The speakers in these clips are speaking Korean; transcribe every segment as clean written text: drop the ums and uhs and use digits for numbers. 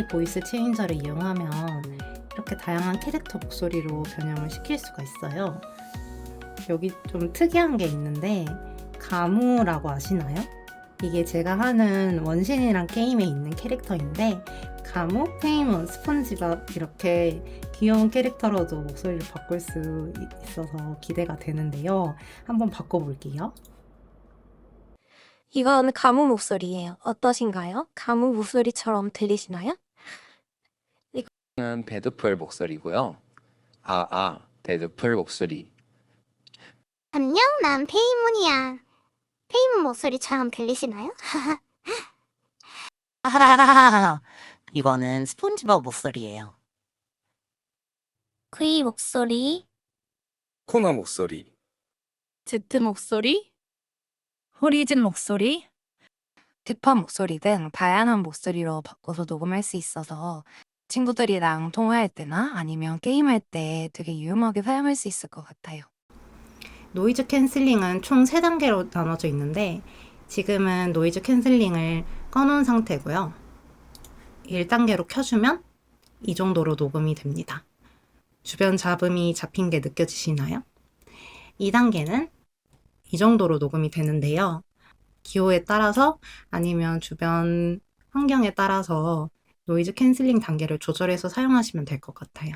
보이스 체인저를 이용하면 이렇게 다양한 캐릭터 목소리로 변형을 시킬 수가 있어요. 여기 좀 특이한 게 있는데 가무라고 아시나요? 이게 제가 하는 원신이란 게임에 있는 캐릭터인데 가무, 페이몬, 스폰지밥 이렇게 귀여운 캐릭터로도 목소리를 바꿀 수 있어서 기대가 되는데요. 한번 바꿔볼게요. 이건 가무 목소리예요. 어떠신가요? 가무 목소리처럼 들리시나요? 은 데드풀 목소리고요. 데드풀 목소리. 안녕, 난 페이몬이야. 페이몬 목소리처럼 들리시나요? 하하하하. 이거는 스폰지밥 목소리예요. 그이 목소리. 코나 목소리. 제트 목소리, 호리즌 목소리, 뒷판 목소리 등 다양한 목소리로 바꿔서 녹음할 수 있어서 친구들이랑 통화할 때나 아니면 게임할 때 되게 유용하게 사용할 수 있을 것 같아요. 노이즈 캔슬링은 총 3단계로 나눠져 있는데 지금은 노이즈 캔슬링을 꺼놓은 상태고요. 1단계로 켜주면 이 정도로 녹음이 됩니다. 주변 잡음이 잡힌 게 느껴지시나요? 2단계는 이 정도로 녹음이 되는데요. 기호에 따라서 아니면 주변 환경에 따라서 노이즈 캔슬링 단계를 조절해서 사용하시면 될 것 같아요.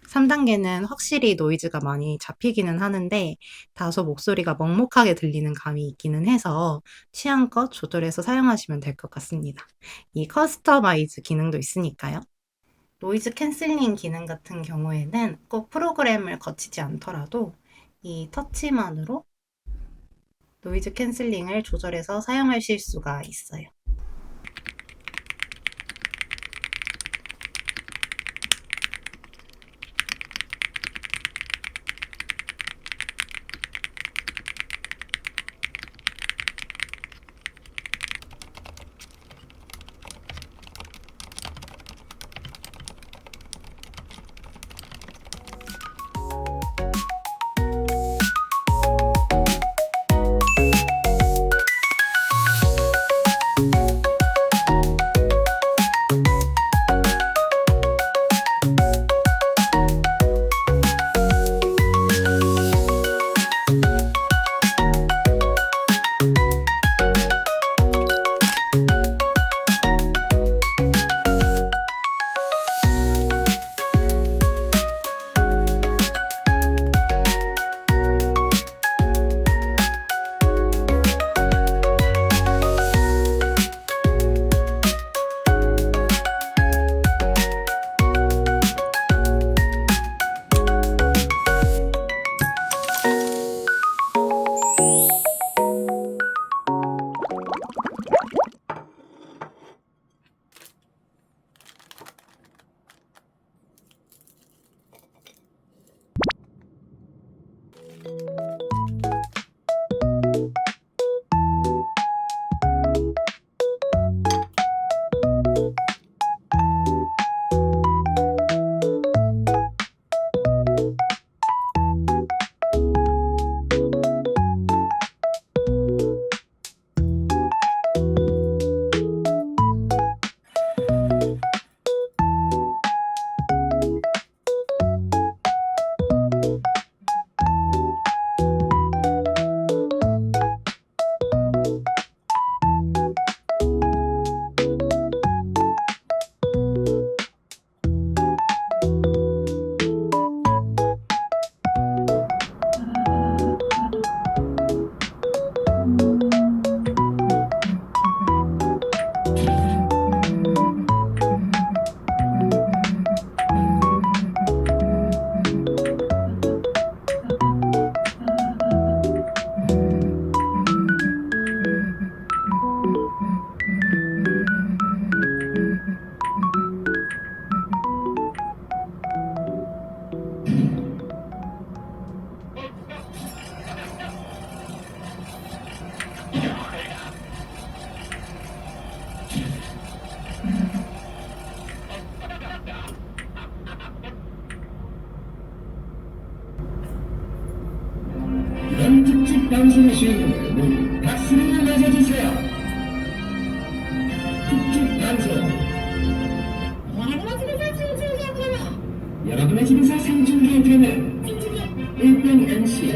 3단계는 확실히 노이즈가 많이 잡히기는 하는데 다소 목소리가 먹먹하게 들리는 감이 있기는 해서 취향껏 조절해서 사용하시면 될 것 같습니다. 이 커스터마이즈 기능도 있으니까요. 노이즈 캔슬링 기능 같은 경우에는 꼭 프로그램을 거치지 않더라도 이 터치만으로 노이즈 캔슬링을 조절해서 사용하실 수가 있어요. 이번 특집 방송의 주인공을 모두 박수로 맞아주세요. 특집 방송 어둠의 집에서 생중계에 드리는 1등 MC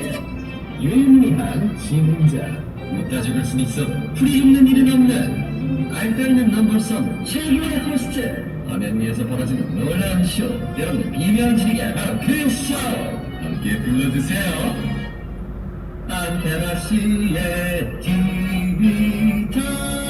유일무이한 진자. 웃다 죽을 순 있어도 풀이 죽는 일은 없는 알까있는 넘버선 최고의 호스트. 화면 위에서 벌어지는 놀라운 쇼, 여러분의 비명 지르기가 바로 그 쇼. 함께 불러주세요. 안테나 씨의 TV 타임.